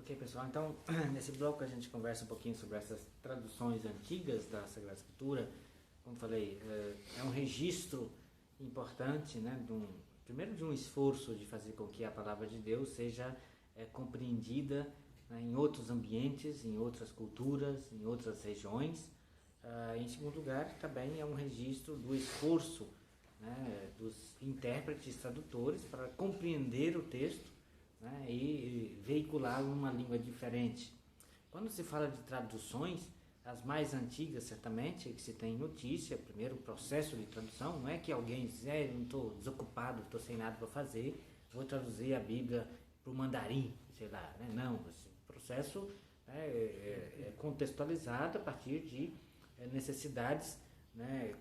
Ok, pessoal, então nesse bloco a gente conversa um pouquinho sobre essas traduções antigas da Sagrada Escritura. Como falei, é um registro importante, né, primeiro de um esforço de fazer com que a palavra de Deus seja compreendida, né, em outros ambientes, em outras culturas, em outras regiões. Em segundo lugar, também é um registro do esforço, né, dos intérpretes, tradutores, para compreender o texto, né, e veiculá-lo numa língua diferente. Quando se fala de traduções, as mais antigas, certamente, que se tem notícia, primeiro o processo de tradução, não é que alguém diz, não estou desocupado, estou sem nada para fazer, vou traduzir a Bíblia para o mandarim, sei lá, né? Não, esse processo é contextualizado a partir de necessidades, né,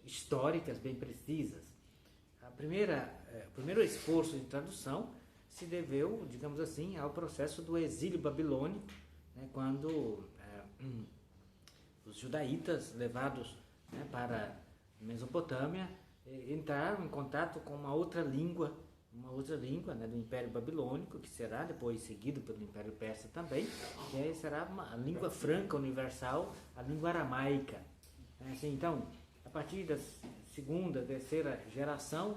históricas bem precisas. O primeiro esforço de tradução se deveu, digamos assim, ao processo do exílio babilônico, né, quando os judaítas levados, né, para a Mesopotâmia entraram em contato com uma outra língua, né, do Império Babilônico, que será depois seguido pelo Império Persa também, que será a língua franca universal, a língua aramaica. Assim, então, a partir da segunda, terceira geração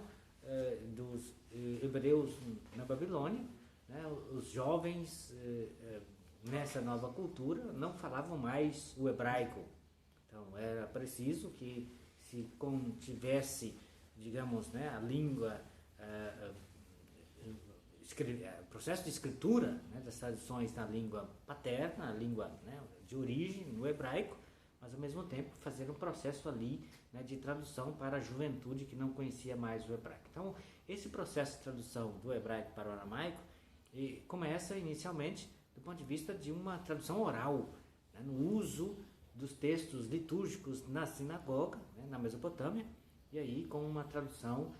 dos hebreus na Babilônia, né, os jovens nessa nova cultura não falavam mais o hebraico. Então era preciso que se contivesse, digamos, né, a língua, processo de escritura, né, das traduções na língua paterna, a língua, né, de origem, no hebraico, mas ao mesmo tempo fazer um processo ali, né, de tradução para a juventude que não conhecia mais o hebraico. Então, esse processo de tradução do hebraico para o aramaico começa inicialmente do ponto de vista de uma tradução oral, né, no uso dos textos litúrgicos na sinagoga, né, na Mesopotâmia, e aí com uma tradução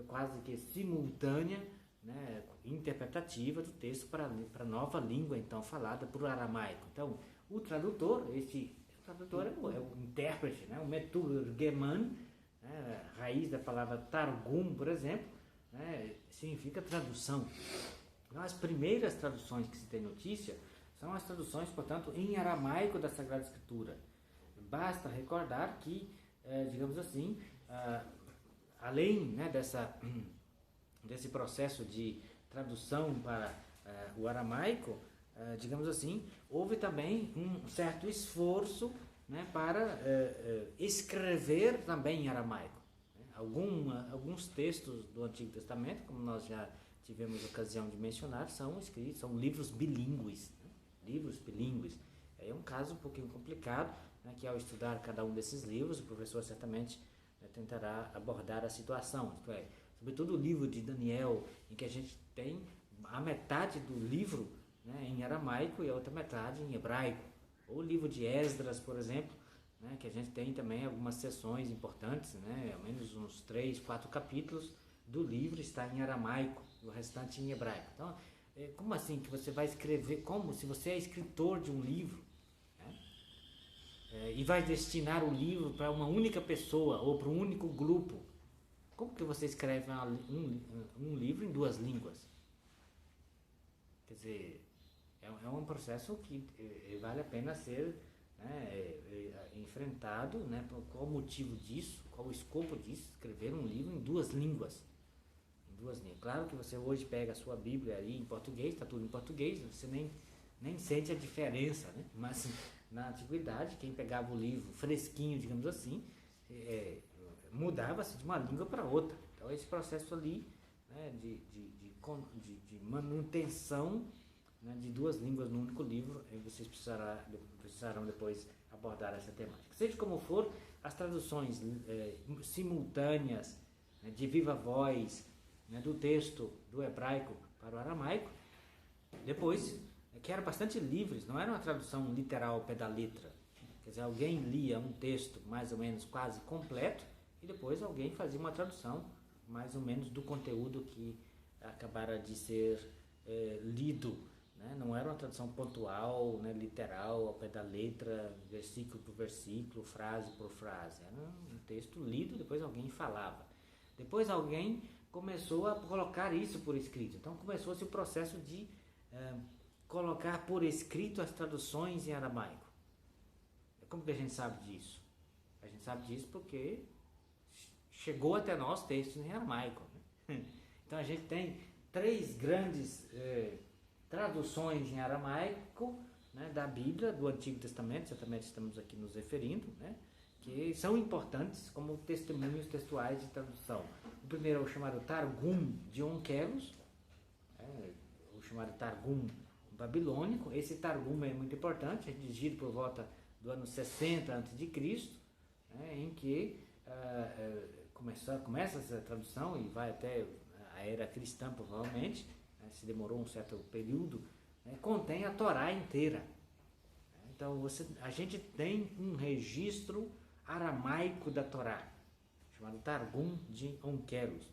quase que simultânea, né, interpretativa do texto para a nova língua então falada por aramaico. Então, o tradutor é o intérprete, né? O meturgeman, né? Raiz da palavra targum, por exemplo, né? Significa tradução. Então, as primeiras traduções que se tem notícia são as traduções, portanto, em aramaico da Sagrada Escritura. Basta recordar que, digamos assim, além, né, desse processo de tradução para o aramaico, digamos assim, houve também um certo esforço, né, para escrever também em aramaico. Alguns textos do Antigo Testamento, como nós já tivemos ocasião de mencionar, são livros bilíngues, né? Livros bilíngues. É um caso um pouquinho complicado, né, que ao estudar cada um desses livros, o professor certamente, né, tentará abordar a situação. Isto é, sobretudo o livro de Daniel, em que a gente tem a metade do livro, né, em aramaico e a outra metade em hebraico. Ou o livro de Esdras, por exemplo, né, que a gente tem também algumas seções importantes, né, ao menos uns 3, 4 capítulos do livro está em aramaico, o restante em hebraico. Então, como assim que você vai escrever, como se você é escritor de um livro, né, e vai destinar o livro para uma única pessoa ou para um único grupo? Como que você escreve um livro em 2 línguas? Quer dizer, é um processo que vale a pena ser, né, enfrentado, né, qual o motivo disso, qual o escopo disso, escrever um livro em 2 línguas. Claro que você hoje pega a sua Bíblia aí em português, está tudo em português, você nem sente a diferença, né? Mas na antiguidade, quem pegava o livro fresquinho, digamos assim, mudava-se de uma língua para outra. Então esse processo ali, né, de manutenção, né, de 2 línguas no único livro, vocês precisarão depois abordar essa temática. Seja como for, as traduções simultâneas, né, de viva voz, né, do texto do hebraico para o aramaico, depois, que eram bastante livres, não era uma tradução literal ao pé da letra. Quer dizer, alguém lia um texto mais ou menos quase completo e depois alguém fazia uma tradução mais ou menos do conteúdo que acabara de ser lido, né? Não era uma tradução pontual, né, literal, ao pé da letra, versículo por versículo, frase por frase. Era um texto lido, depois alguém falava. Depois alguém começou a colocar isso por escrito. Então começou-se o processo de colocar por escrito as traduções em aramaico. Como que a gente sabe disso? A gente sabe disso porque chegou até nós textos em aramaico, né? Então a gente tem 3 grandes traduções em aramaico, né, da Bíblia, do Antigo Testamento, certamente estamos aqui nos referindo, né, que são importantes como testemunhos textuais de tradução. O primeiro é o chamado Targum de Onkelos, o chamado Targum babilônico. Esse Targum é muito importante, é redigido por volta do ano 60 a.C., em que começa essa tradução e vai até a era cristã, provavelmente, se demorou um certo período, contém a Torá inteira. Então a gente tem um registro aramaico da Torá, chamado Targum de Onkelos.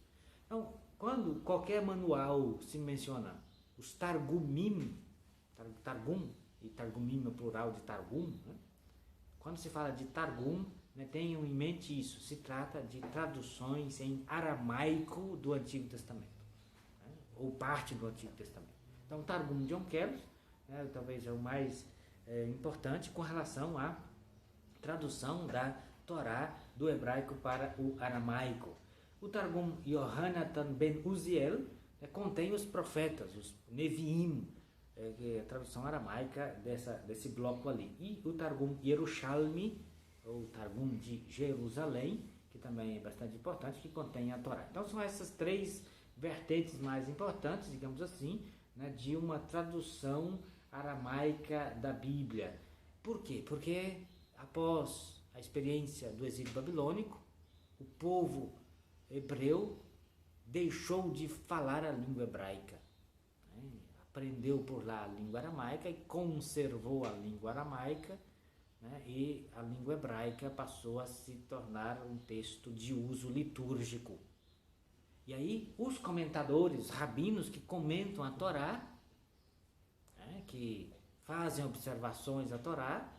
Então, quando qualquer manual se menciona os Targumim, Targum, e Targumim é o plural de Targum, né? Quando se fala de Targum, tenham em mente isso, se trata de traduções em aramaico do Antigo Testamento, ou parte do Antigo Testamento. Então, Targum de Onkelos, talvez é o mais importante com relação à tradução da Torá do hebraico para o aramaico. O Targum Yohanatan ben Uziel contém os profetas, os Neviim, que é a tradução aramaica desse bloco ali. E o Targum Yerushalmi, ou Targum de Jerusalém, que também é bastante importante, que contém a Torá. Então são essas 3 vertentes mais importantes, digamos assim, de uma tradução aramaica da Bíblia. Por quê? Porque após a experiência do exílio babilônico, o povo hebreu deixou de falar a língua hebraica, aprendeu por lá a língua aramaica e conservou a língua aramaica, e a língua hebraica passou a se tornar um texto de uso litúrgico. E aí os comentadores, os rabinos que comentam a Torá, que fazem observações à Torá,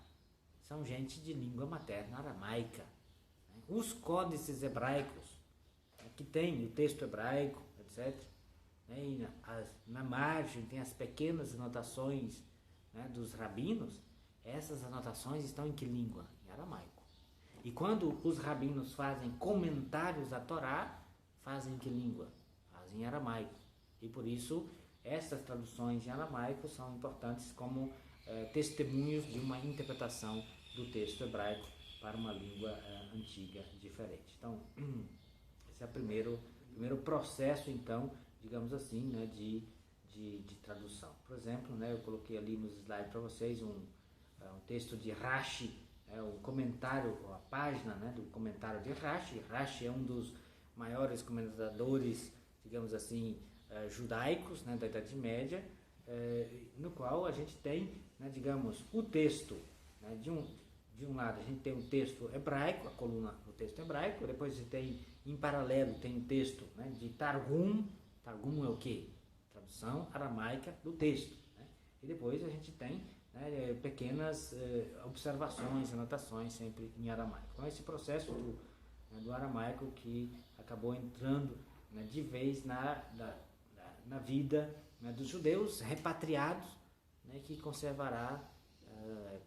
são gente de língua materna aramaica. Os códices hebraicos, que tem o texto hebraico, etc., e na margem tem as pequenas anotações, dos rabinos. Essas anotações estão em que língua? Em aramaico. E quando os rabinos fazem comentários à Torá, fazem em que língua? Fazem em aramaico. E por isso essas traduções em aramaico são importantes como testemunhos de uma interpretação do texto hebraico para uma língua antiga diferente. Então, esse é o primeiro processo, então, digamos assim, de tradução. Por exemplo, eu coloquei ali nos slides para vocês um texto de Rashi, o comentário, a página do comentário de Rashi. Rashi é um dos maiores comentadores, digamos assim, judaicos, da Idade Média, no qual a gente tem, digamos, o texto, de um lado a gente tem o texto hebraico, a coluna do texto hebraico, depois você tem, em paralelo, tem o texto de Targum. Targum é o quê? Tradução aramaica do texto. E depois a gente tem pequenas observações, anotações, sempre em aramaico. Então esse processo do aramaico que acabou entrando de vez na vida dos judeus repatriados, que conservará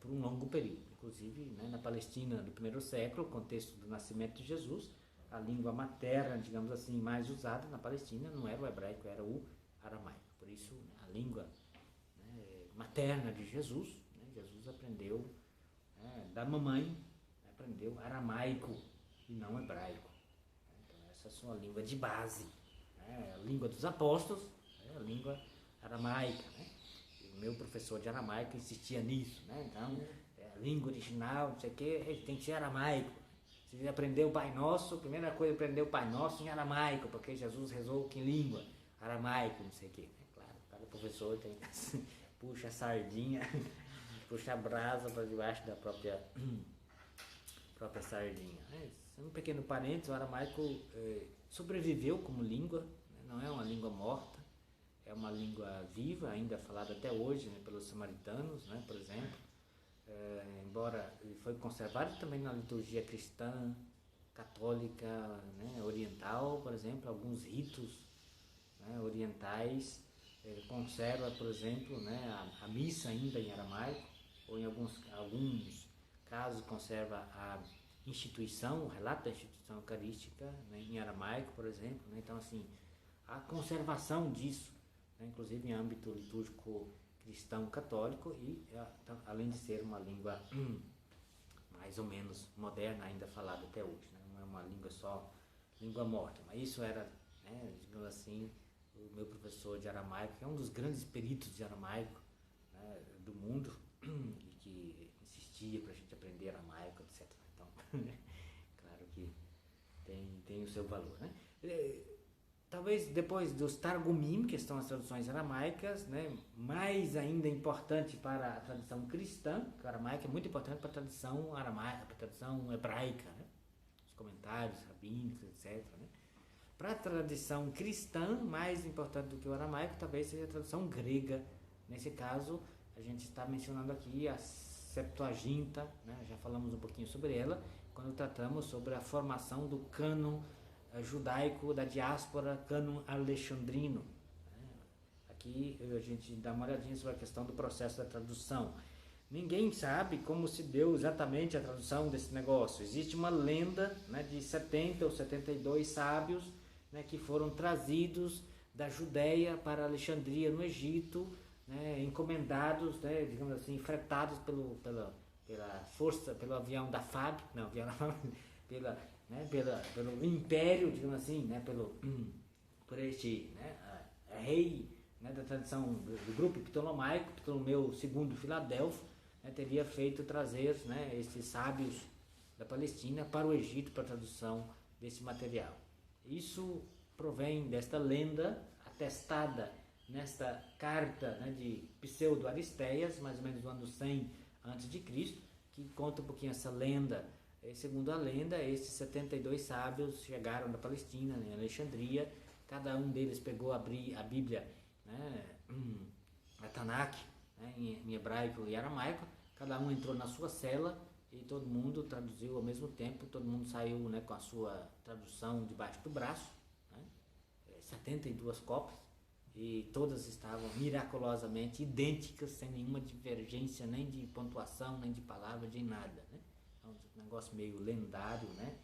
por um longo período. Inclusive, na Palestina do primeiro século, contexto do nascimento de Jesus, a língua materna, digamos assim, mais usada na Palestina não era o hebraico, era o aramaico. Por isso, a língua materna de Jesus, Jesus aprendeu da mamãe, aprendeu aramaico e não hebraico. Então, essa é a sua língua de base. A língua dos apóstolos é a língua aramaica. O meu professor de aramaico insistia nisso. Então, a língua original, não sei o que, tem que ser aramaico. Se aprender o Pai Nosso, a primeira coisa é aprender o Pai Nosso em aramaico, porque Jesus rezou que língua? Aramaico, não sei o que. Claro, cada professor tem puxa a sardinha, puxa a brasa para debaixo da própria sardinha. Um pequeno parênteses, o aramaico sobreviveu como língua, não é uma língua morta, é uma língua viva, ainda falada até hoje pelos samaritanos, por exemplo. Embora ele foi conservado também na liturgia cristã, católica, oriental, por exemplo, alguns ritos orientais conserva, por exemplo, né, a missa ainda em aramaico, ou em alguns casos conserva a instituição, o relato da instituição eucarística, né, em aramaico, por exemplo. Né? Então, assim, a conservação disso, né, inclusive em âmbito litúrgico cristão católico, e além de ser uma língua mais ou menos moderna, ainda falada até hoje, né? Não é uma língua só, língua morta, mas isso era, né, digamos assim, o meu professor de aramaico, que é um dos grandes peritos de aramaico, né, do mundo, e que insistia para a gente aprender aramaico, etc. Então, claro que tem o seu valor, né? Talvez depois dos Targumim, que são as traduções aramaicas, né, mais ainda importante para a tradição cristã, que o aramaico é muito importante para a tradição aramaica, para a tradição hebraica, né? Os comentários rabínicos, etc. Né? Para a tradição cristã, mais importante do que o aramaico, talvez seja a tradução grega. Nesse caso, a gente está mencionando aqui a Septuaginta, né? Já falamos um pouquinho sobre ela, quando tratamos sobre a formação do cânon judaico da diáspora, cânon alexandrino. Aqui a gente dá uma olhadinha sobre a questão do processo da tradução. Ninguém sabe como se deu exatamente a tradução desse negócio. Existe uma lenda, né, de 70 ou 72 sábios, né, que foram trazidos da Judéia para Alexandria, no Egito, né, encomendados, né, digamos assim, fretados pela força, pelo avião da FAB, não, avião da FAB, pelo império, digamos assim, né, por este, né, rei, né, da tradição do grupo ptolomaico, Ptolomeu II Filadelfo, né, teria feito trazer, né, esses sábios da Palestina para o Egito para a tradução desse material. Isso provém desta lenda atestada nesta carta, né, de Pseudo-Aristeias, mais ou menos do ano 100 a.C., que conta um pouquinho essa lenda. Segundo a lenda, esses 72 sábios chegaram da Palestina, em Alexandria. Cada um deles pegou a Bíblia, né, a Tanakh, né, em hebraico e aramaico. Cada um entrou na sua cela e todo mundo traduziu ao mesmo tempo. Todo mundo saiu, né, com a sua tradução debaixo do braço, né, 72 cópias, e todas estavam miraculosamente idênticas, sem nenhuma divergência, nem de pontuação, nem de palavra, de nada, né? É um negócio meio lendário, né?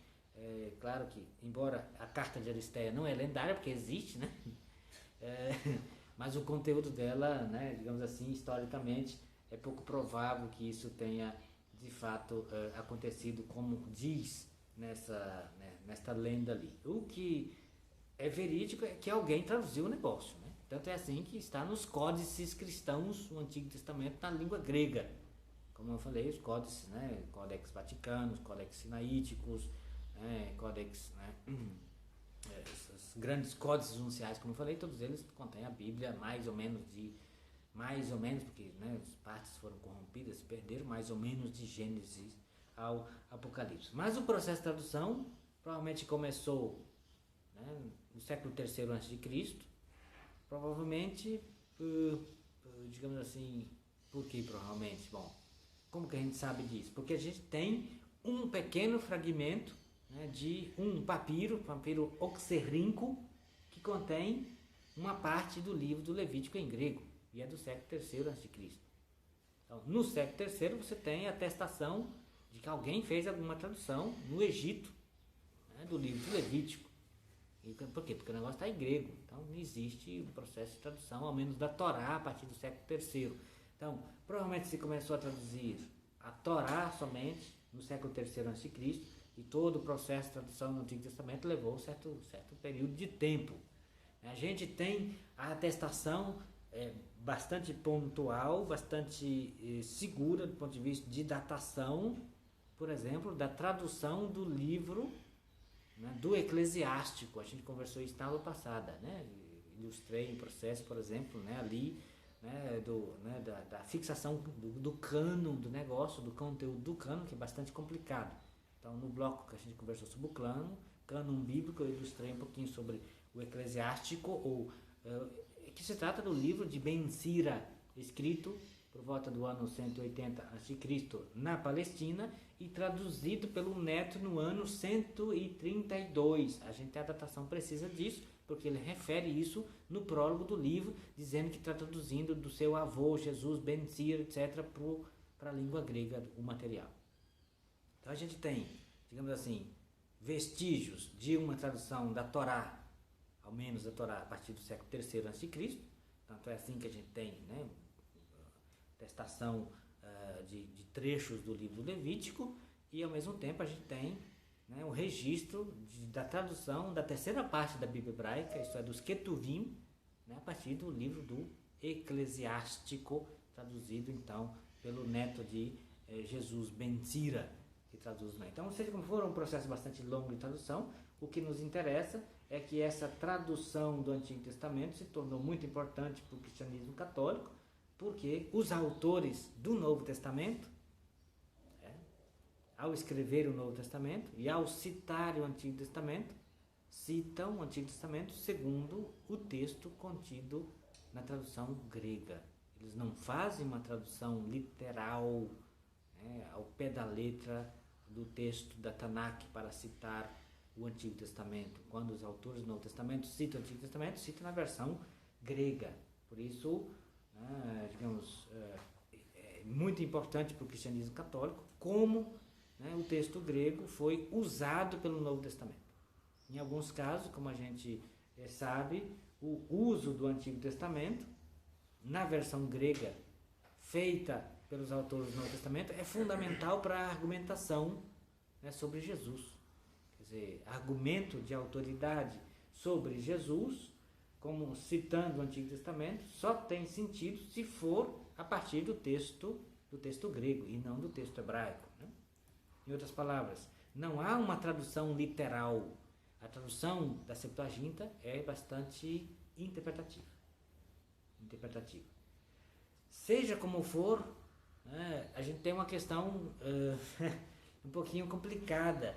Claro que, embora a carta de Aristeia não é lendária, porque existe, né? Mas o conteúdo dela, né, digamos assim, historicamente, é pouco provável que isso tenha, de fato, acontecido como diz nesta lenda ali. O que é verídico é que alguém traduziu o negócio, né? Tanto é assim que está nos códices cristãos, o Antigo Testamento, na língua grega. Como eu falei, os códices, né, Codex Vaticanos, Codex Sinaíticos, né, Codex, né, esses grandes códices nunciais, como eu falei, todos eles contêm a Bíblia mais ou menos, porque, né, as partes foram corrompidas, se perderam, mais ou menos de Gênesis ao Apocalipse. Mas o processo de tradução provavelmente começou, né, no século III a.C., provavelmente, digamos assim, por que provavelmente? Bom, como que a gente sabe disso? Porque a gente tem um pequeno fragmento, né, de um papiro oxerrinco, que contém uma parte do livro do Levítico em grego, e é do século III a.C. Então, no século III você tem a atestação de que alguém fez alguma tradução no Egito, né, do livro do Levítico. E por quê? Porque o negócio está em grego, então não existe um processo de tradução, ao menos da Torá, a partir do século III. Então, provavelmente se começou a traduzir a Torá somente no século III a.C., e todo o processo de tradução no Antigo Testamento levou um certo período de tempo. A gente tem a atestação bastante pontual, bastante segura do ponto de vista de datação, por exemplo, da tradução do livro, né, do Eclesiástico. A gente conversou isso na aula passada, né? Ilustrei o processo, por exemplo, né, ali, né, da fixação do cânon do negócio, do conteúdo do cânon, que é bastante complicado. Então, no bloco que a gente conversou sobre o cânon bíblico, eu ilustrei um pouquinho sobre o Eclesiástico, que se trata do livro de Ben Sira, escrito por volta do ano 180 a.C. na Palestina e traduzido pelo Neto no ano 132. A gente tem a datação precisa disso, porque ele refere isso no prólogo do livro, dizendo que está traduzindo do seu avô, Jesus, Ben Sira, etc., para a língua grega, o material. Então a gente tem, digamos assim, vestígios de uma tradução da Torá, ao menos da Torá, a partir do século III a.C., tanto é assim que a gente tem, né, testação de trechos do livro Levítico, e ao mesmo tempo a gente tem, né, o registro da tradução da terceira parte da Bíblia hebraica, isto é, dos Ketuvim, né, a partir do livro do Eclesiástico, traduzido então pelo neto de Jesus, Ben Sira, que traduz, né? Então, seja como for, um processo bastante longo de tradução. O que nos interessa é que essa tradução do Antigo Testamento se tornou muito importante para o cristianismo católico, porque os autores do Novo Testamento, ao escrever o Novo Testamento e ao citar o Antigo Testamento, citam o Antigo Testamento segundo o texto contido na tradução grega. Eles não fazem uma tradução literal, né, ao pé da letra do texto da Tanakh para citar o Antigo Testamento. Quando os autores do Novo Testamento citam o Antigo Testamento, citam na versão grega. Por isso, digamos, é muito importante para o cristianismo católico como, né, o texto grego foi usado pelo Novo Testamento. Em alguns casos, como a gente sabe, o uso do Antigo Testamento na versão grega feita pelos autores do Novo Testamento é fundamental para a argumentação, né, sobre Jesus. Quer dizer, argumento de autoridade sobre Jesus, como citando o Antigo Testamento, só tem sentido se for a partir do texto grego e não do texto hebraico, né? Em outras palavras, não há uma tradução literal. A tradução da Septuaginta é bastante interpretativa. Seja como for, né, a gente tem uma questão um pouquinho complicada,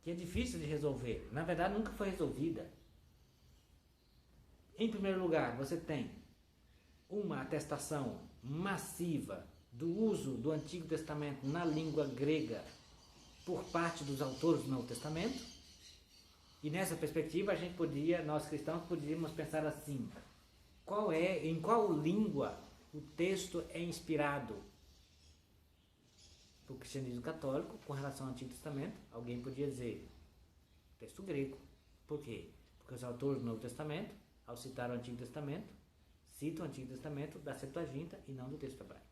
que é difícil de resolver. Na verdade, nunca foi resolvida. Em primeiro lugar, você tem uma atestação massiva do uso do Antigo Testamento na língua grega por parte dos autores do Novo Testamento. E nessa perspectiva, nós cristãos, poderíamos pensar assim: em qual língua o texto é inspirado? Para o cristianismo católico, com relação ao Antigo Testamento, alguém podia dizer texto grego. Por quê? Porque os autores do Novo Testamento, ao citar o Antigo Testamento, citam o Antigo Testamento da Septuaginta e não do texto hebraico.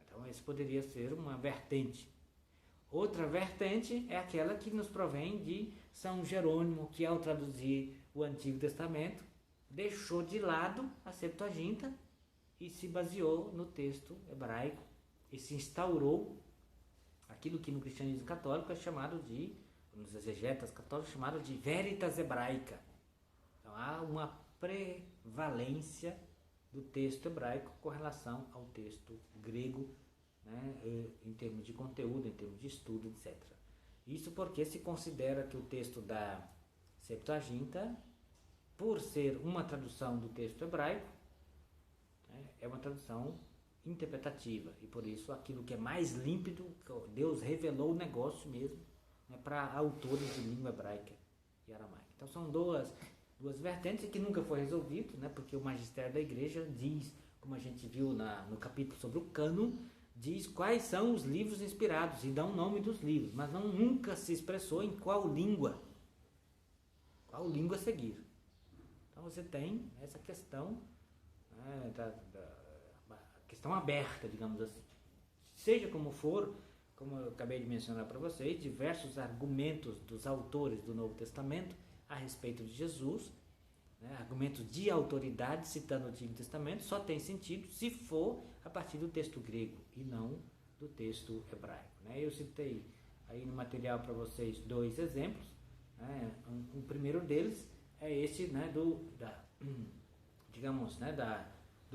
Então, esse poderia ser uma vertente. Outra vertente é aquela que nos provém de São Jerônimo, que ao traduzir o Antigo Testamento, deixou de lado a Septuaginta e se baseou no texto hebraico e se instaurou aquilo que no cristianismo católico é chamado de, nos exegetas católicos, chamado de veritas hebraica. Então há uma prevalência do texto hebraico com relação ao texto grego, né, em termos de conteúdo, em termos de estudo, etc. Isso porque se considera que o texto da Septuaginta, por ser uma tradução do texto hebraico, né, é uma tradução interpretativa, e por isso aquilo que é mais límpido, Deus revelou o negócio mesmo, né, para autores de língua hebraica e aramaica. Então são duas vertentes que nunca foi resolvido, né, porque o magistério da igreja diz, como a gente viu no capítulo sobre o cânon, diz quais são os livros inspirados e dá o nome dos livros, mas nunca se expressou em qual língua seguir. Então você tem essa questão, né, questão aberta, digamos assim. Seja como for, como eu acabei de mencionar para vocês, diversos argumentos dos autores do Novo Testamento a respeito de Jesus, né, argumentos de autoridade citando o Antigo Testamento, só tem sentido se for a partir do texto grego e não do texto hebraico, né? Eu citei aí no material para vocês 2 exemplos, né? O primeiro deles é esse, né, do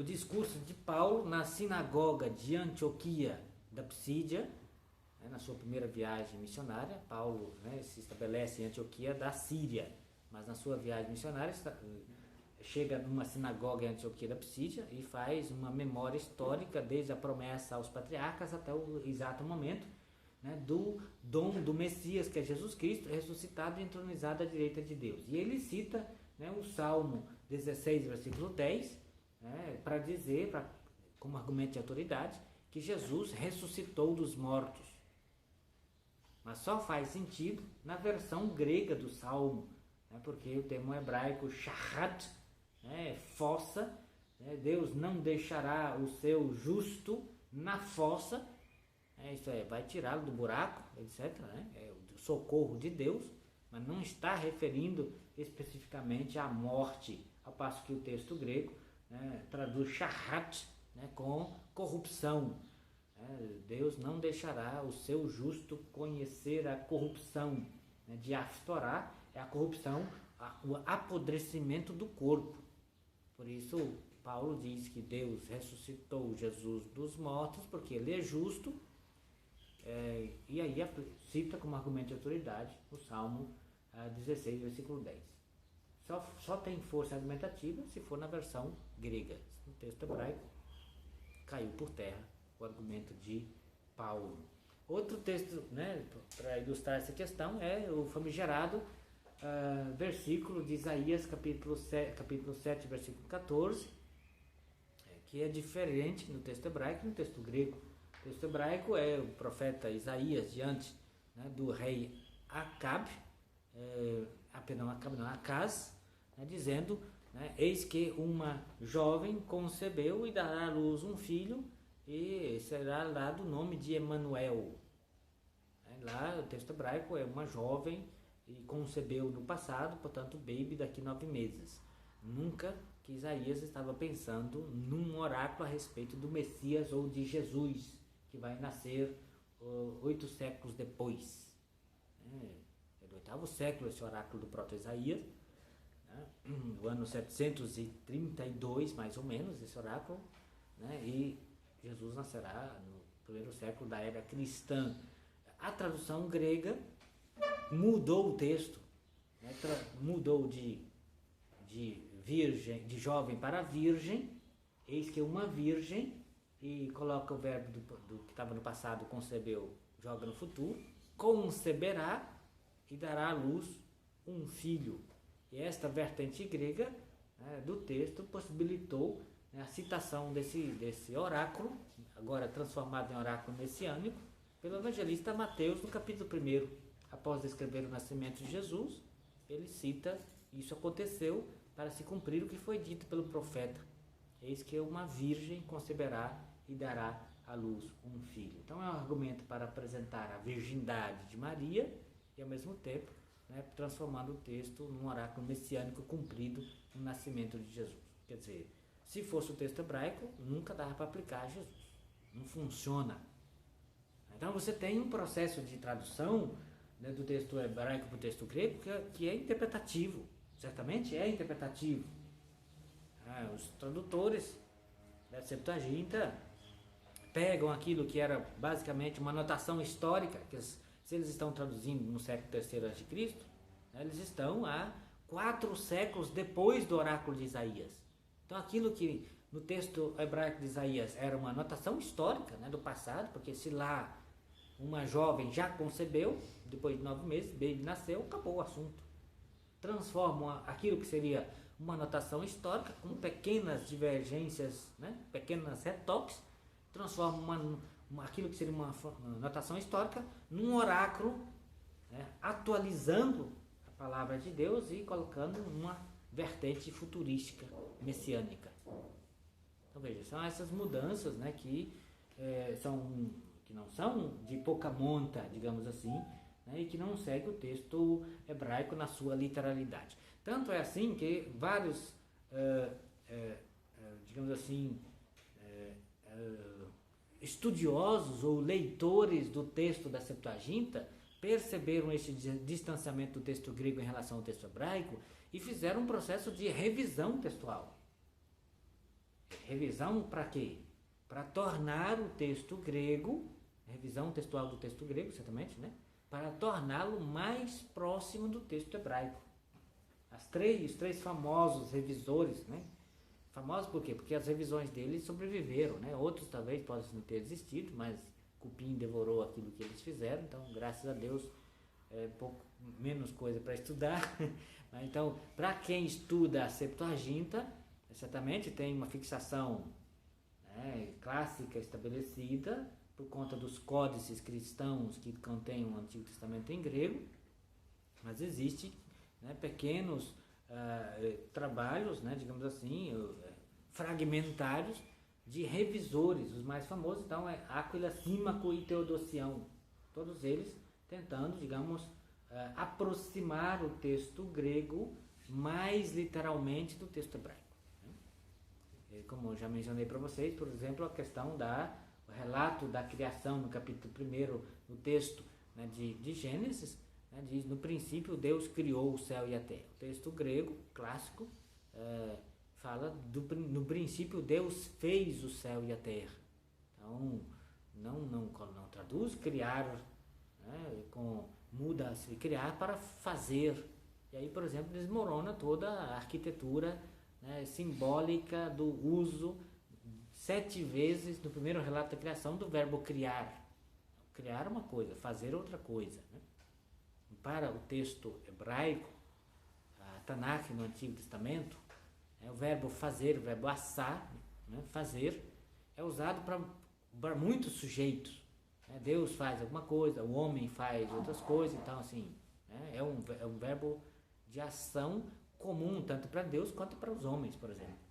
discurso de Paulo na sinagoga de Antioquia da Psídia, né, na sua primeira viagem missionária. Paulo, né, se estabelece em Antioquia da Síria, mas na sua viagem missionária chega numa sinagoga em Antioquia da Psídia e faz uma memória histórica desde a promessa aos patriarcas até o exato momento, né, do dom do Messias, que é Jesus Cristo, ressuscitado e entronizado à direita de Deus. E ele cita, né, o Salmo 16, versículo 10, né, para dizer, como argumento de autoridade, que Jesus ressuscitou dos mortos. Mas só faz sentido na versão grega do Salmo, né, porque o termo hebraico shahat, né, fossa, né, Deus não deixará o seu justo na fossa, isso vai tirá-lo do buraco, etc. Né, é o socorro de Deus, mas não está referindo especificamente à morte, ao passo que o texto grego, né, traduz shahat, né, com corrupção. Deus não deixará o seu justo conhecer a corrupção, né, de aftorá, é a corrupção, o apodrecimento do corpo. Por isso, Paulo diz que Deus ressuscitou Jesus dos mortos, porque ele é justo, e aí cita como argumento de autoridade o Salmo 16, versículo 10. Só tem força argumentativa se for na versão grega. No texto hebraico, caiu por terra o argumento de Paulo. Outro texto, né, para ilustrar essa questão é o famigerado versículo de Isaías, capítulo 7, versículo 14, que é diferente no texto hebraico e no texto grego. O texto hebraico é o profeta Isaías diante, né, do rei Acaz, né, dizendo, né, eis que uma jovem concebeu e dará à luz um filho, e será dado o nome de Emanuel. Lá o texto hebraico é uma jovem e concebeu no passado, portanto baby daqui 9 meses. Nunca que Isaías estava pensando num oráculo a respeito do Messias ou de Jesus, que vai nascer 8 séculos depois. É do 8º século esse oráculo do proto-Isaías, né? No ano 732 mais ou menos esse oráculo, né? E Jesus nascerá no 1º século da era cristã. A tradução grega mudou o texto, né? Mudou de virgem, de jovem para virgem, eis que uma virgem, e coloca o verbo do que estava no passado, concebeu, joga no futuro, conceberá e dará à luz um filho. E esta vertente grega, né, do texto possibilitou, né, a citação desse oráculo, agora transformado em oráculo messiânico, pelo evangelista Mateus no capítulo 1. Após descrever o nascimento de Jesus, ele cita: isso aconteceu para se cumprir o que foi dito pelo profeta, eis que uma virgem conceberá e dará à luz um filho. Então é um argumento para apresentar a virgindade de Maria e ao mesmo tempo, né, transformando o texto num oráculo messiânico cumprido no nascimento de Jesus. Quer dizer, se fosse o texto hebraico, nunca dava para aplicar a Jesus. Não funciona. Então você tem um processo de tradução, né, do texto hebraico para o texto grego que é interpretativo. Certamente é interpretativo. Os tradutores da Septuaginta pegam aquilo que era basicamente uma anotação histórica, que se eles estão traduzindo no século III a.C., né, eles estão há 4 séculos depois do oráculo de Isaías. Então aquilo que no texto hebraico de Isaías era uma anotação histórica, né, do passado, porque se lá uma jovem já concebeu, depois de 9 meses, baby nasceu, acabou o assunto. Transformam aquilo que seria uma anotação histórica com pequenas divergências, né, pequenas retoques, transformam aquilo que seria uma anotação histórica num oráculo, né, atualizando a palavra de Deus e colocando uma vertente futurística, messiânica. Então veja, são essas mudanças, né, que não são de pouca monta, digamos assim, né, e que não segue o texto hebraico na sua literalidade. Tanto é assim que vários, digamos assim, estudiosos ou leitores do texto da Septuaginta perceberam esse distanciamento do texto grego em relação ao texto hebraico e fizeram um processo de revisão textual. Revisão para quê? Para tornar o texto grego, revisão textual do texto grego, certamente, né? Para torná-lo mais próximo do texto hebraico. Os três famosos revisores, né? Famosos por quê? Porque as revisões deles sobreviveram, né? Outros talvez possam ter existido, mas cupim devorou aquilo que eles fizeram, então, graças a Deus, é um pouco menos coisa para estudar. Então, para quem estuda a Septuaginta, certamente tem uma fixação, né, clássica estabelecida por conta dos códices cristãos que contêm o Antigo Testamento em grego, mas existe, né, pequenos trabalhos, né, digamos assim, fragmentários de revisores, os mais famosos, então é Áquila, Símaco e Teodosião, todos eles tentando, digamos, aproximar o texto grego mais literalmente do texto hebraico. Como eu já mencionei para vocês, por exemplo, a questão o relato da criação no capítulo 1 do texto, né, de Gênesis, né, diz: no princípio Deus criou o céu e a terra. O texto grego clássico fala no princípio Deus fez o céu e a terra. Então não traduz criar, né, muda-se criar para fazer. E aí, por exemplo, desmorona toda a arquitetura, né, simbólica do uso 7 vezes no primeiro relato da criação do verbo criar. Criar uma coisa, fazer outra coisa, né? Para o texto hebraico, a Tanakh no Antigo Testamento, o verbo fazer, o verbo assar, né, fazer, é usado para muitos sujeitos. Né? Deus faz alguma coisa, o homem faz outras coisas, então assim, né, é um verbo de ação comum tanto para Deus quanto para os homens, por exemplo.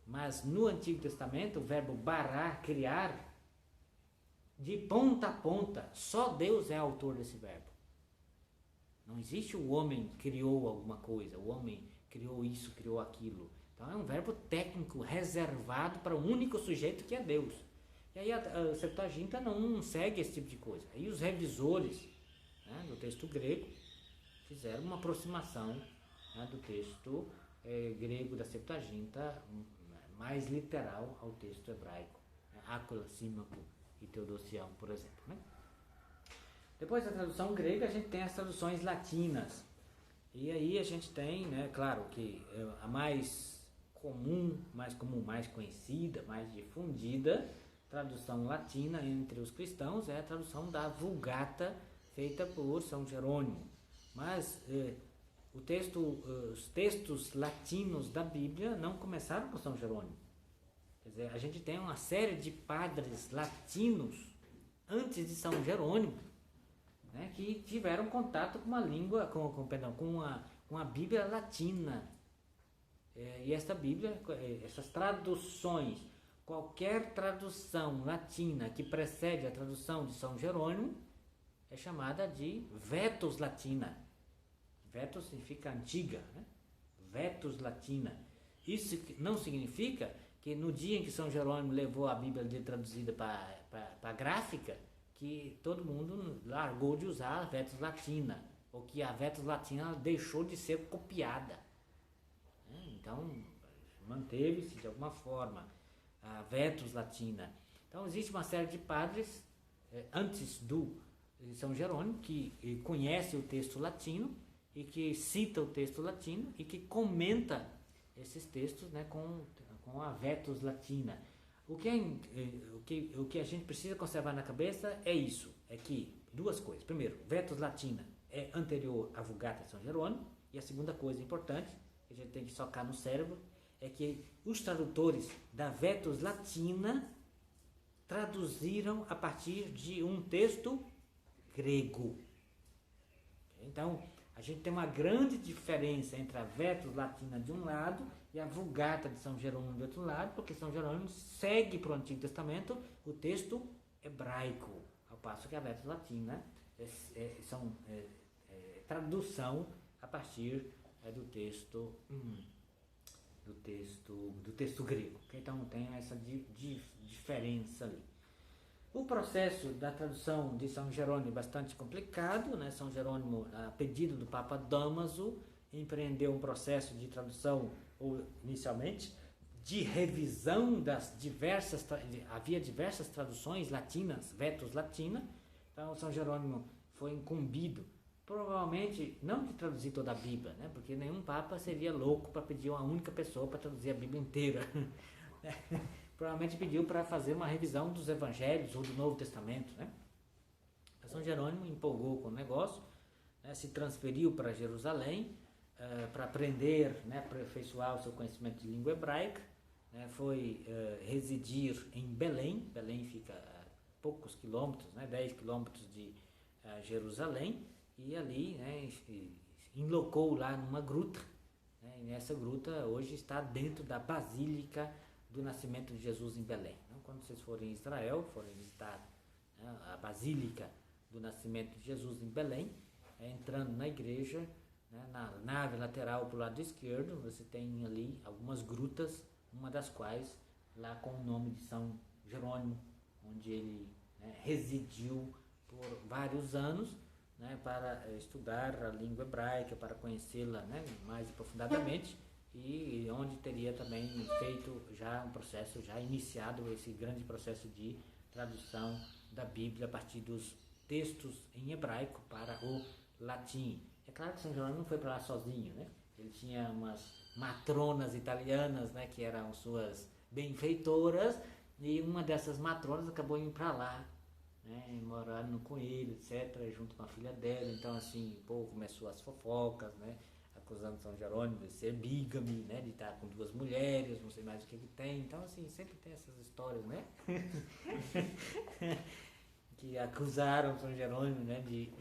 Mas no Antigo Testamento, o verbo bará, criar, de ponta a ponta, só Deus é autor desse verbo. Não existe o homem criou alguma coisa, o homem criou isso, criou aquilo. Então é um verbo técnico reservado para um único sujeito, que é Deus. E aí a Septuaginta não segue esse tipo de coisa. Aí os revisores, né, do texto grego fizeram uma aproximação, né, do texto grego da Septuaginta mais literal ao texto hebraico. Áquila, Símaco e Teodosião, por exemplo. Né? Depois da tradução grega, a gente tem as traduções latinas. E aí a gente tem, né, claro, que a mais comum, mais conhecida, mais difundida tradução latina entre os cristãos é a tradução da Vulgata, feita por São Jerônimo. Mas os textos latinos da Bíblia não começaram com São Jerônimo. Quer dizer, a gente tem uma série de padres latinos antes de São Jerônimo, né, que tiveram contato com uma língua, com a Bíblia latina. E esta Bíblia, essas traduções, qualquer tradução latina que precede a tradução de São Jerônimo é chamada de Vetus Latina. Vetus significa antiga, né? Vetus Latina. Isso não significa que no dia em que São Jerônimo levou a Bíblia traduzida para a gráfica, que todo mundo largou de usar a Vetus Latina, ou que a Vetus Latina deixou de ser copiada. Então, manteve-se de alguma forma a Vetus Latina. Então, existe uma série de padres antes de São Jerônimo que conhece o texto latino e que cita o texto latino e que comenta esses textos, né, com a Vetus Latina. O que a gente precisa conservar na cabeça é isso, é que duas coisas. Primeiro, Vetus Latina é anterior à Vulgata de São Jerônimo, e a segunda coisa importante que a gente tem que socar no cérebro é que os tradutores da Vetus Latina traduziram a partir de um texto grego. Então, a gente tem uma grande diferença entre a Vetus Latina de um lado e a Vulgata de São Jerônimo do outro lado, porque São Jerônimo segue para o Antigo Testamento o texto hebraico, ao passo que a Vetus Latina são tradução a partir do texto grego. Então tem essa diferença ali. O processo da tradução de São Jerônimo é bastante complicado, né? São Jerônimo, a pedido do Papa Dámaso, empreendeu um processo de tradução, inicialmente, de revisão das havia diversas traduções latinas, Vetus Latina. Então São Jerônimo foi incumbido, provavelmente, não de traduzir toda a Bíblia, né? Porque nenhum Papa seria louco para pedir uma única pessoa para traduzir a Bíblia inteira. provavelmente pediu para fazer uma revisão dos Evangelhos ou do Novo Testamento, né? São Jerônimo empolgou com o negócio, né, se transferiu para Jerusalém para aprender, né, aperfeiçoar o seu conhecimento de língua hebraica, né, foi residir em Belém. Belém fica a poucos quilômetros, né, 10 quilômetros de Jerusalém, e ali, né, enlocou lá numa gruta, né, e nessa gruta hoje está dentro da Basílica do Nascimento de Jesus em Belém. Então, quando vocês forem em Israel, forem visitar, né, a Basílica do Nascimento de Jesus em Belém, entrando na igreja, né, na nave lateral para o lado esquerdo, você tem ali algumas grutas, uma das quais lá com o nome de São Jerônimo, onde ele, né, residiu por vários anos, né, para estudar a língua hebraica, para conhecê-la, né, mais aprofundadamente, e onde teria também feito já um processo, já iniciado esse grande processo de tradução da Bíblia a partir dos textos em hebraico para o latim. É claro que São Jerônimo não foi para lá sozinho, né? Ele tinha umas matronas italianas, né, que eram suas benfeitoras, e uma dessas matronas acabou indo para lá, né, morando com ele, etc., junto com a filha dela. Então, assim, o povo começou as fofocas, né, acusando São Jerônimo de ser bígame, né, de estar com duas mulheres, não sei mais o que ele tem. Então, assim, sempre tem essas histórias, né? Que acusaram São Jerônimo, né, de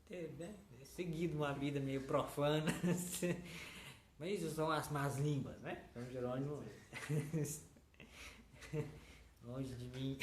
ter, né, seguido uma vida meio profana. Mas isso são as más línguas, né? São Jerônimo, longe de mim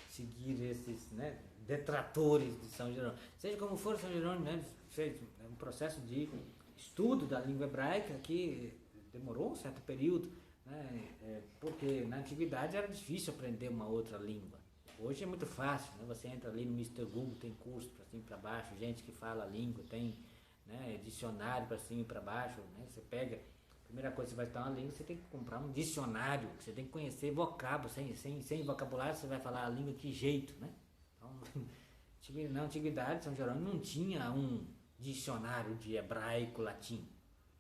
seguir esses, né, detratores de São Jerônimo. Seja como for, São Jerônimo, né, fez um processo de estudo da língua hebraica que demorou um certo período, né, porque na antiguidade era difícil aprender uma outra língua. Hoje é muito fácil, né? Você entra ali no Mr. Google, tem curso para cima e para baixo, gente que fala a língua, tem, né, dicionário para cima e para baixo, né? Você pega, a primeira coisa que você vai estudar uma língua, você tem que comprar um dicionário, você tem que conhecer vocábulo, sem vocabulário você vai falar a língua que jeito, né? Então, na antiguidade, São Jerônimo não tinha um dicionário de hebraico, latim,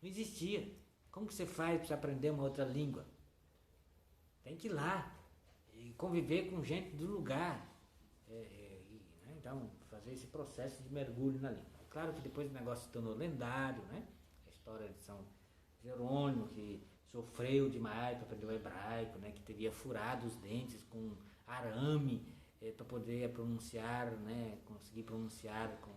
não existia. Como que você faz para você aprender uma outra língua? Tem que ir lá e conviver com gente do lugar, né? Então fazer esse processo de mergulho na língua. É claro que depois o negócio se tornou lendário, né? A história de São Jerônimo, que sofreu demais para aprender o hebraico, né? Que teria furado os dentes com arame para poder pronunciar, né? Conseguir pronunciar com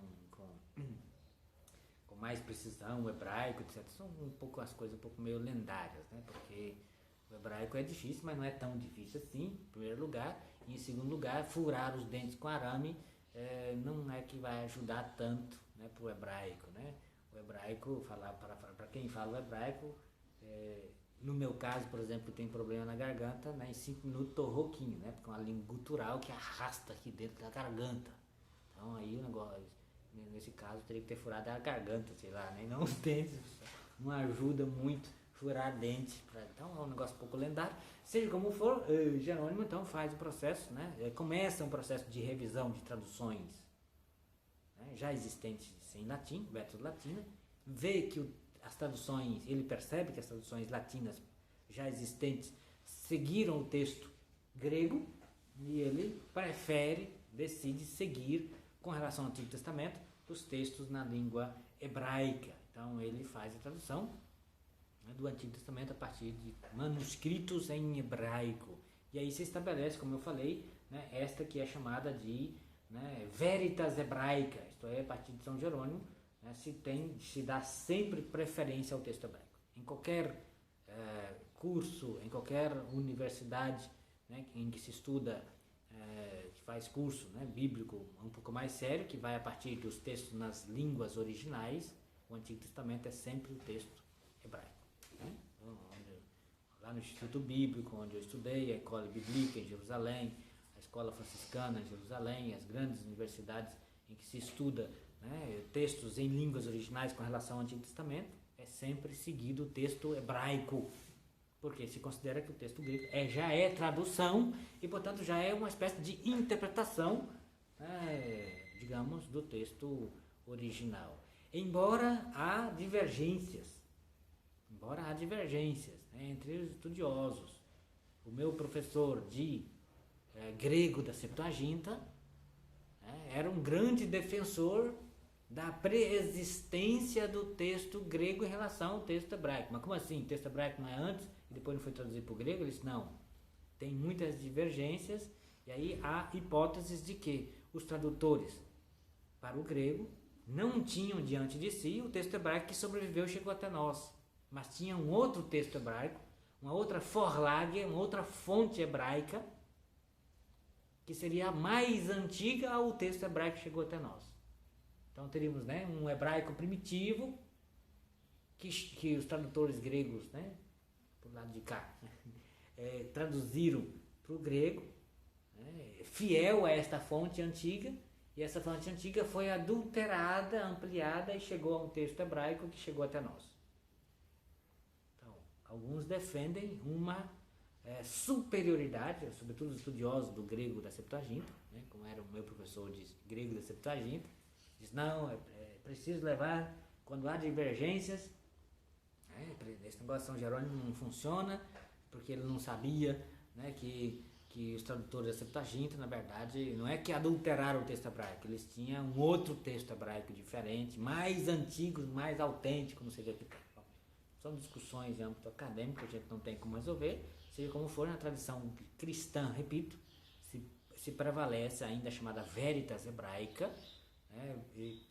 mais precisão o hebraico, etc. São um pouco as coisas um pouco meio lendárias, né? Porque o hebraico é difícil, mas não é tão difícil assim, em primeiro lugar. E em segundo lugar, furar os dentes com arame não é que vai ajudar tanto, né, para o hebraico, né? O hebraico, para quem fala o hebraico, no meu caso, por exemplo, tem problema na garganta, né, em 5 minutos estou rouquinho, né? Porque é uma língua gutural que arrasta aqui dentro da garganta. Então aí o negócio, nesse caso, teria que ter furado a garganta, sei lá, né? Não os dentes, não ajuda muito furar dente, então é um negócio um pouco lendário. Seja como for, Jerônimo então faz o processo, né, começa um processo de revisão de traduções, né, já existentes em latim, Vertus Latina, vê que as traduções, ele percebe que as traduções latinas já existentes seguiram o texto grego, e ele decide seguir com relação ao Antigo Testamento os textos na língua hebraica. Então ele faz a tradução do Antigo Testamento a partir de manuscritos em hebraico. E aí se estabelece, como eu falei, né, esta que é chamada de, né, Veritas Hebraica, isto é, a partir de São Jerônimo, né, se dá sempre preferência ao texto hebraico. Em qualquer curso, em qualquer universidade, né, em que se estuda, que faz curso, né, bíblico um pouco mais sério, que vai a partir dos textos nas línguas originais, o Antigo Testamento é sempre o texto hebraico. Lá no Instituto Bíblico, onde eu estudei, a École Biblique em Jerusalém, a Escola Franciscana em Jerusalém, as grandes universidades em que se estuda, né, textos em línguas originais com relação ao Antigo Testamento, é sempre seguido o texto hebraico, porque se considera que o texto grego já é tradução e, portanto, já é uma espécie de interpretação, digamos, do texto original. Embora há divergências, né, entre os estudiosos. O meu professor de grego da Septuaginta era um grande defensor da preexistência do texto grego em relação ao texto hebraico. Mas como assim? O texto hebraico não é antes e depois não foi traduzido para o grego? Ele disse, não. Tem muitas divergências e aí há hipóteses de que os tradutores para o grego não tinham diante de si o texto hebraico que sobreviveu e chegou até nós, mas tinha um outro texto hebraico, uma outra forlage, uma outra fonte hebraica, que seria a mais antiga ao texto hebraico que chegou até nós. Então teríamos, né, um hebraico primitivo que os tradutores gregos, né, por lado de cá, traduziram para o grego, fiel a esta fonte antiga, e essa fonte antiga foi adulterada, ampliada e chegou a um texto hebraico que chegou até nós. Então, alguns defendem uma superioridade, sobretudo os estudiosos do grego da Septuaginta, né, como era o meu professor de grego da Septuaginta, diz, não, é preciso levar, quando há divergências, esse negócio de São Jerônimo não funciona, porque ele não sabia, né, que os tradutores da Septuaginta, na verdade, não é que adulteraram o texto hebraico, eles tinham um outro texto hebraico diferente, mais antigo, mais autêntico, não sei o que. São discussões em âmbito acadêmico que a gente não tem como resolver, seja como for, na tradição cristã, repito, se prevalece ainda a chamada veritas hebraica,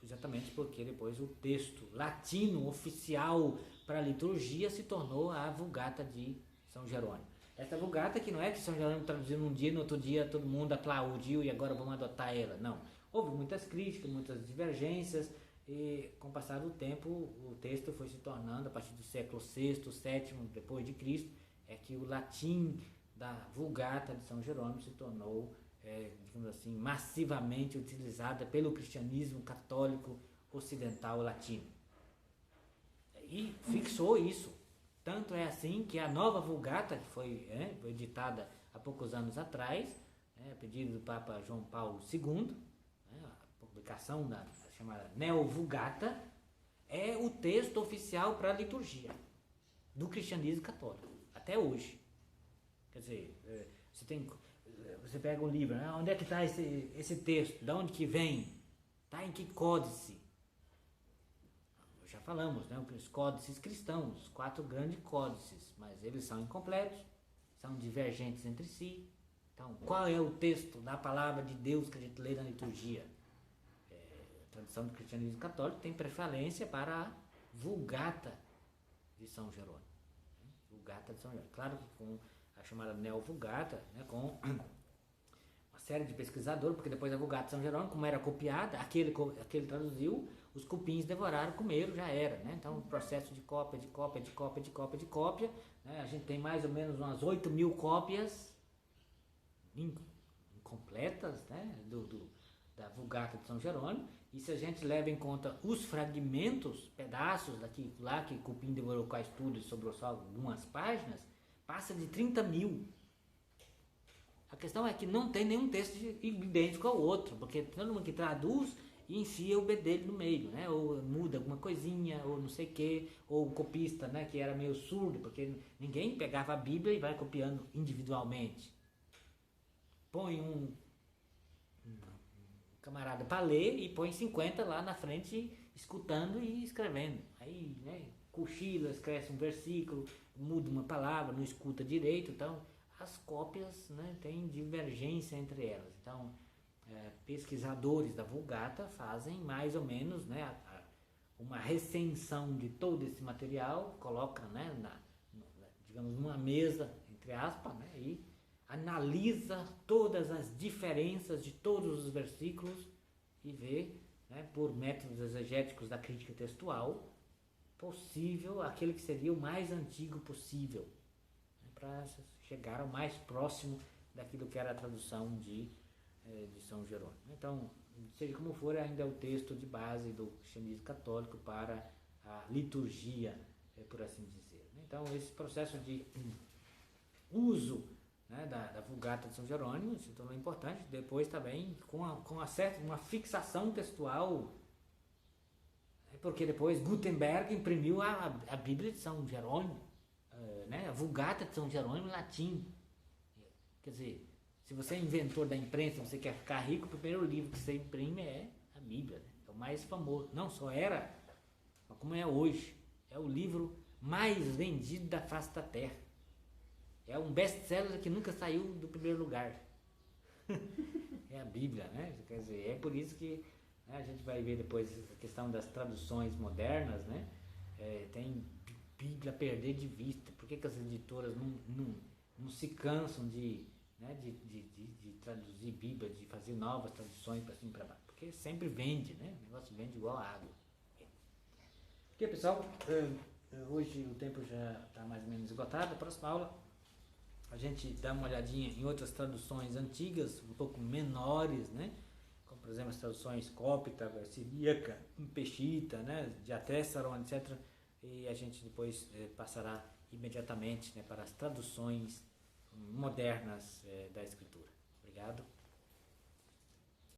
exatamente porque depois o texto latino oficial para a liturgia se tornou a Vulgata de São Jerônimo. Essa Vulgata que não é que São Jerônimo traduziu num dia, no outro dia todo mundo aplaudiu e agora vamos adotar ela. Não. Houve muitas críticas, muitas divergências e com o passar do tempo o texto foi se tornando, a partir do século VI, VII depois de Cristo, é que o latim da Vulgata de São Jerônimo se tornou, digamos assim, massivamente utilizada pelo cristianismo católico ocidental latino. E fixou isso. Tanto é assim que a nova Vulgata, que foi editada há poucos anos atrás, a pedido do Papa João Paulo II, a publicação da chamada Neo-Vulgata, é o texto oficial para a liturgia do cristianismo católico, até hoje. Quer dizer, você pega um livro, onde é que está esse texto? De onde que vem? Está em que códice? Já falamos, né, os códices cristãos, 4 grandes códices, mas eles são incompletos, são divergentes entre si. Então, qual é o texto da palavra de Deus que a gente lê na liturgia? A tradição do cristianismo católico tem preferência para a Vulgata de São Jerônimo. Vulgata de São Jerônimo. Claro que com a chamada Neo-Vulgata, né, com uma série de pesquisadores, porque depois a Vulgata de São Jerônimo, como era copiada, aquele traduziu, os cupins devoraram, comeram, já era, né? Então, o processo de cópia, né? A gente tem mais ou menos umas 8.000 cópias incompletas, né? Da Vulgata de São Jerônimo, e se a gente leva em conta os fragmentos, pedaços daqui lá que Cupim devorou com a estudo e sobrou só algumas páginas, passa de 30.000. A questão é que não tem nenhum texto idêntico ao outro, porque todo mundo que traduz e enfia o bedelho no meio, né? Ou muda alguma coisinha, ou não sei o que, ou o copista, né, que era meio surdo, porque ninguém pegava a Bíblia e vai copiando individualmente. Põe um camarada para ler e põe 50 lá na frente escutando e escrevendo. Aí, né, cochila, escreve um versículo, muda uma palavra, não escuta direito. Então, as cópias, né, têm divergência entre elas. Então, pesquisadores da Vulgata fazem mais ou menos, né, uma recensão de todo esse material, colocam, né, digamos, numa mesa, entre aspas, né, e analisa todas as diferenças de todos os versículos e vê, né, por métodos exegéticos da crítica textual, possível, aquele que seria o mais antigo possível, né, para chegar ao mais próximo daquilo que era a tradução de São Jerônimo. Então, seja como for, ainda é o texto de base do cristianismo católico para a liturgia, por assim dizer. Então, esse processo de uso, né, da Vulgata de São Jerônimo se tornou importante, depois também com uma fixação textual, porque depois Gutenberg imprimiu a Bíblia de São Jerônimo, né? A Vulgata de São Jerônimo em latim. Quer dizer, se você é inventor da imprensa, você quer ficar rico, o primeiro livro que você imprime é a Bíblia, né? É o mais famoso. Não só era, mas como é hoje. É o livro mais vendido da face da Terra. É um best-seller que nunca saiu do primeiro lugar. É a Bíblia, né? Quer dizer, é por isso que, né, a gente vai ver depois a questão das traduções modernas, né? Tem Bíblia a perder de vista. Por que as editoras não se cansam de, né, de traduzir Bíblia, de fazer novas traduções para cima e para baixo? Porque sempre vende, né? O negócio vende igual a água. Ok, pessoal, hoje o tempo já está mais ou menos esgotado. Na próxima aula a gente dá uma olhadinha em outras traduções antigas, um pouco menores, né? Como por exemplo as traduções cópita, siríaca, peshita, né? De Atessaron, etc. E a gente depois passará imediatamente, né, para as traduções modernas da Escritura. Obrigado.